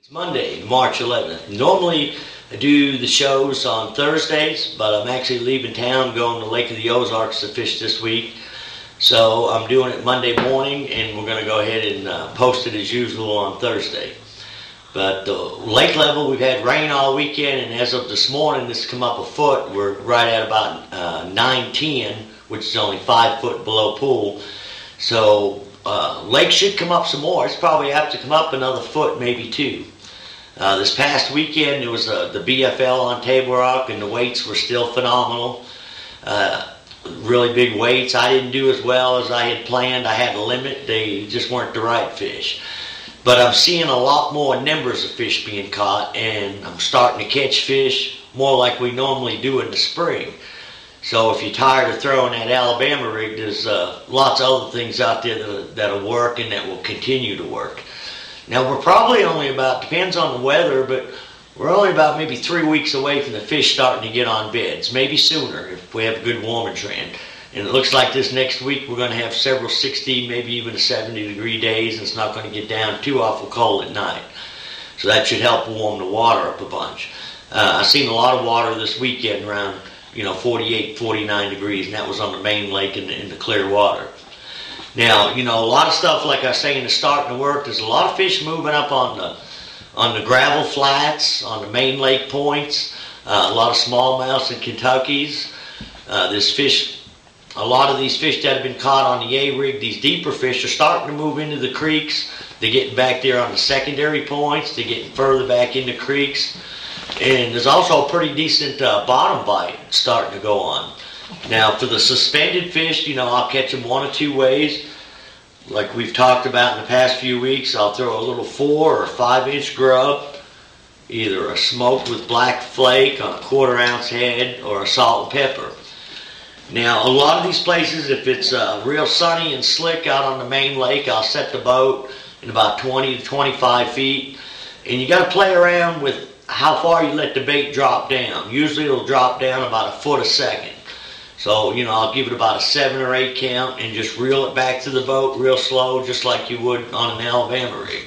It's Monday, March 11th. Normally I do the shows on Thursdays, but I'm actually leaving town, going to Lake of the Ozarks to fish this week. So I'm doing it Monday morning, and we're going to go ahead and post it as usual on Thursday. But the lake level, we've had rain all weekend, and as of this morning, it's come up a foot. We're right at about 9:10, which is only 5 foot below pool. So lake should come up some more. It's probably have to come up another foot, maybe two. This past weekend, there was the BFL on Table Rock, and the weights were still phenomenal. Really big weights. I didn't do as well as I had planned. I had a limit. They just weren't the right fish. But I'm seeing a lot more numbers of fish being caught, and I'm starting to catch fish more like we normally do in the spring. So if you're tired of throwing that Alabama rig, there's lots of other things out there that'll work and that will continue to work. Now we're probably only about, depends on the weather, but we're only about maybe 3 weeks away from the fish starting to get on beds, maybe sooner if we have a good warming trend. And it looks like this next week we're going to have several 60, maybe even 70-degree days, and it's not going to get down too awful cold at night. So that should help warm the water up a bunch. I've seen a lot of water this weekend around 48, 49 degrees, and that was on the main lake in the clear water. Now, a lot of stuff, like I was saying, is starting to work. There's a lot of fish moving up on the gravel flats, on the main lake points, a lot of smallmouths and Kentuckies. There's fish, a lot of these fish that have been caught on the A-rig, these deeper fish are starting to move into the creeks. They're getting back there on the secondary points. They're getting further back into creeks. And there's also a pretty decent bottom bite starting to go on. Now, for the suspended fish, I'll catch them one or two ways. Like we've talked about in the past few weeks, I'll throw a little 4 or 5 inch grub, either a smoked with black flake on a 1/4 ounce head, or a salt and pepper. Now, a lot of these places, if it's real sunny and slick out on the main lake, I'll set the boat in about 20 to 25 feet. And you got to play around with how far you let the bait drop down. Usually it'll drop down about a foot a second. So, I'll give it about a 7 or 8 count and just reel it back to the boat real slow, just like you would on an Alabama rig.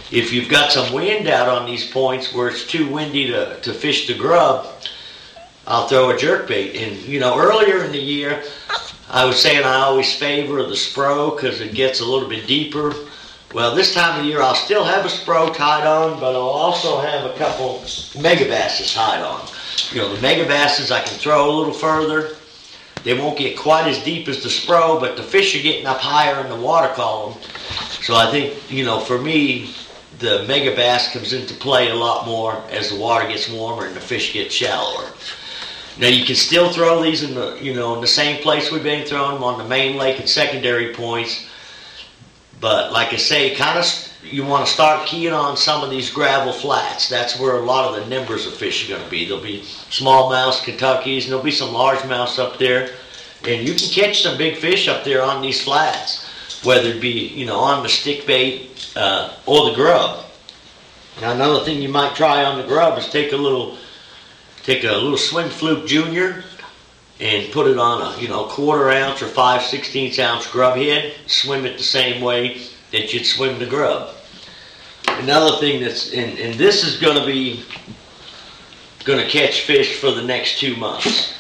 If you've got some wind out on these points where it's too windy to fish the grub, I'll throw a jerkbait. And, earlier in the year, I was saying I always favor the Spro because it gets a little bit deeper. Well, this time of year, I'll still have a Spro tied on, but I'll also have a couple Megabasses tied on. The Megabasses I can throw a little further. They won't get quite as deep as the Spro, but the fish are getting up higher in the water column. So I think, for me, the Megabass comes into play a lot more as the water gets warmer and the fish get shallower. Now you can still throw these in the, in the same place we've been throwing them, on the main lake and secondary points. But like I say, you want to start keying on some of these gravel flats. That's where a lot of the numbers of fish are going to be. There'll be smallmouths, Kentuckies, and there'll be some largemouths up there. And you can catch some big fish up there on these flats, whether it be, on the stick bait or the grub. Now another thing you might try on the grub is take a little Swim Fluke Junior and put it on a 1/4 ounce or 5/16 ounce grub head. Swim it the same way that you'd swim the grub. Another thing and this is going to catch fish for the next 2 months.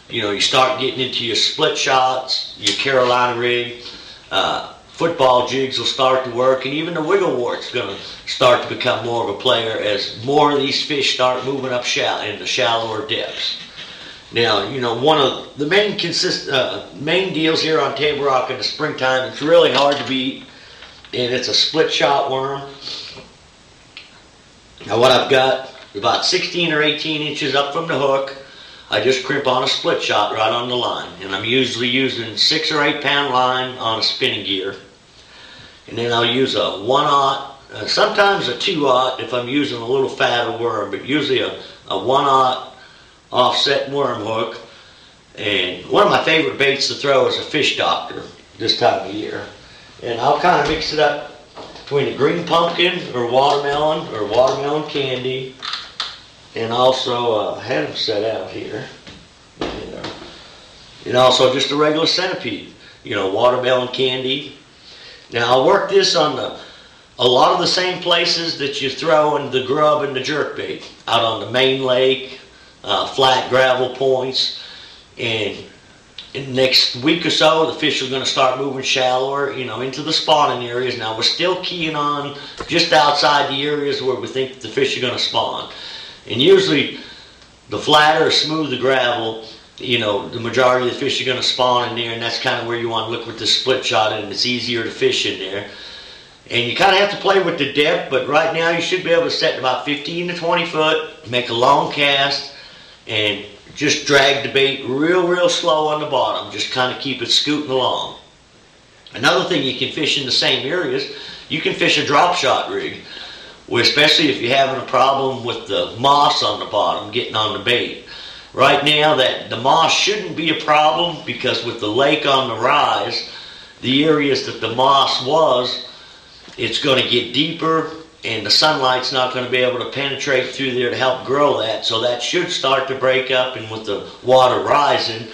You start getting into your split shots, your Carolina rig, football jigs will start to work, and even the wiggle wart's going to start to become more of a player as more of these fish start moving up into shallower depths. Now, one of the main deals here on Table Rock in the springtime, it's really hard to beat, and it's a split shot worm. Now what I've got, about 16 or 18 inches up from the hook, I just crimp on a split shot right on the line. And I'm usually using 6 or 8 pound line on a spinning gear. And then I'll use a 1/0, sometimes a 2/0 if I'm using a little fatter worm, but usually a 1/0 offset worm hook. And one of my favorite baits to throw is a fish doctor this time of year. And I'll kind of mix it up between a green pumpkin or watermelon candy, and also had them set out here. And also just a regular centipede, watermelon candy. Now I'll work this on a lot of the same places that you throw in the grub and the jerkbait, out on the main lake, flat gravel points. And in the next week or so, the fish are going to start moving shallower, into the spawning areas. Now, we're still keying on just outside the areas where we think the fish are going to spawn. And usually, the flatter or smoother gravel, the majority of the fish are going to spawn in there, and that's kind of where you want to look with the split shot, and it's easier to fish in there. And you kind of have to play with the depth, but right now you should be able to set about 15 to 20 foot, make a long cast, and just drag the bait real slow on the bottom. Just kind of keep it scooting along. Another thing you can fish in the same areas, you can fish a drop shot rig, where especially if you're having a problem with the moss on the bottom getting on the bait. Right now, that the moss shouldn't be a problem, because with the lake on the rise, the areas that the moss was, it's going to get deeper, and the sunlight's not going to be able to penetrate through there to help grow that. So that should start to break up, and with the water rising,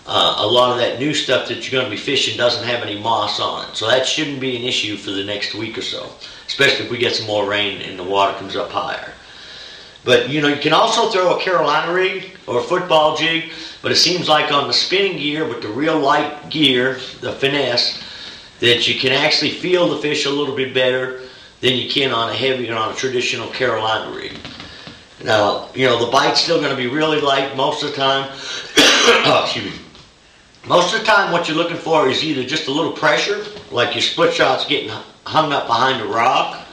a lot of that new stuff that you're going to be fishing doesn't have any moss on it. So that shouldn't be an issue for the next week or so, especially if we get some more rain and the water comes up higher. But you can also throw a Carolina rig or a football jig, but it seems like on the spinning gear with the real light gear, the finesse, that you can actually feel the fish a little bit better than you can on a traditional Carolina rig. Now, the bite's still going to be really light most of the time. Excuse me. Most of the time what you're looking for is either just a little pressure, like your split shot's getting hung up behind a rock,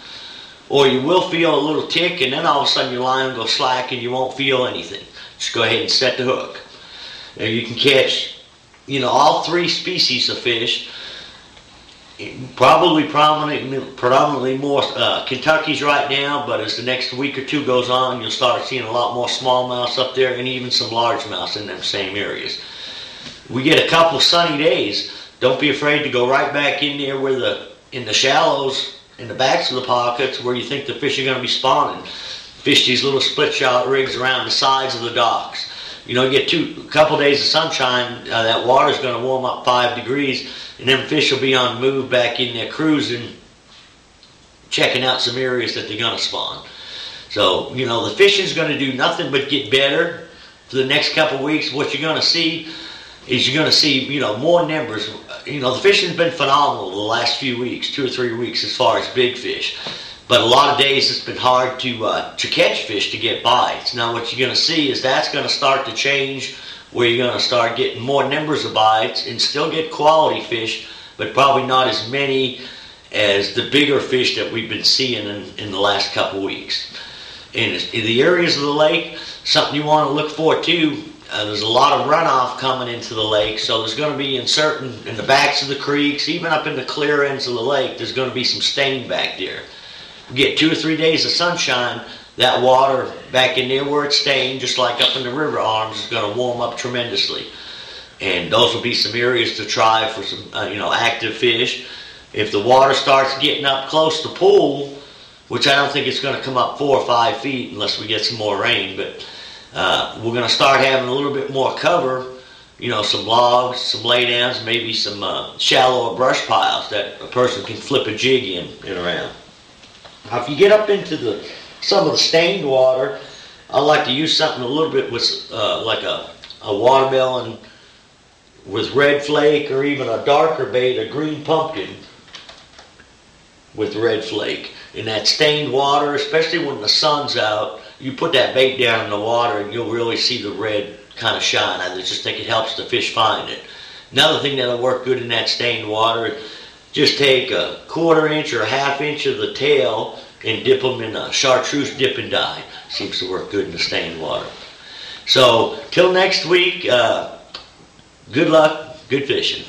or you will feel a little tick, and then all of a sudden your line will go slack and you won't feel anything. Just go ahead and set the hook. Now you can catch, all three species of fish. Probably predominantly more Kentucky's right now, but as the next week or two goes on, you'll start seeing a lot more smallmouths up there, and even some largemouths in them same areas. We get a couple sunny days. Don't be afraid to go right back in there in the shallows, in the backs of the pockets, where you think the fish are going to be spawning. Fish these little split shot rigs around the sides of the docks. You get a couple days of sunshine, that water's going to warm up 5 degrees, and them fish will be on the move back in there cruising, checking out some areas that they're going to spawn. So, the fishing's going to do nothing but get better for the next couple weeks. What you're going to see is more numbers. The fishing's been phenomenal the last few weeks, 2 or 3 weeks, as far as big fish. But a lot of days it's been hard to catch fish to get bites. Now what you're going to see is that's going to start to change, where you're going to start getting more numbers of bites and still get quality fish, but probably not as many as the bigger fish that we've been seeing in the last couple weeks. In the areas of the lake, something you want to look for too, there's a lot of runoff coming into the lake, so there's going to be in the backs of the creeks, even up in the clear ends of the lake, there's going to be some stain back there. Get 2 or 3 days of sunshine, that water back in there where it's stained, just like up in the river arms, is going to warm up tremendously. And those will be some areas to try for some active fish. If the water starts getting up close to pool, which I don't think it's going to come up 4 or 5 feet unless we get some more rain, but we're going to start having a little bit more cover, some logs, some laydowns, maybe some shallower brush piles that a person can flip a jig in and around. Now, if you get up into some of the stained water, I like to use something a little bit with like a watermelon with red flake, or even a darker bait, a green pumpkin with red flake. In that stained water, especially when the sun's out, you put that bait down in the water and you'll really see the red kind of shine. I just think it helps the fish find it. Another thing that'll work good in that stained water, just take a 1/4 inch or a 1/2 inch of the tail and dip them in a chartreuse dipping dye. Seems to work good in the stained water. So, till next week, good luck, good fishing.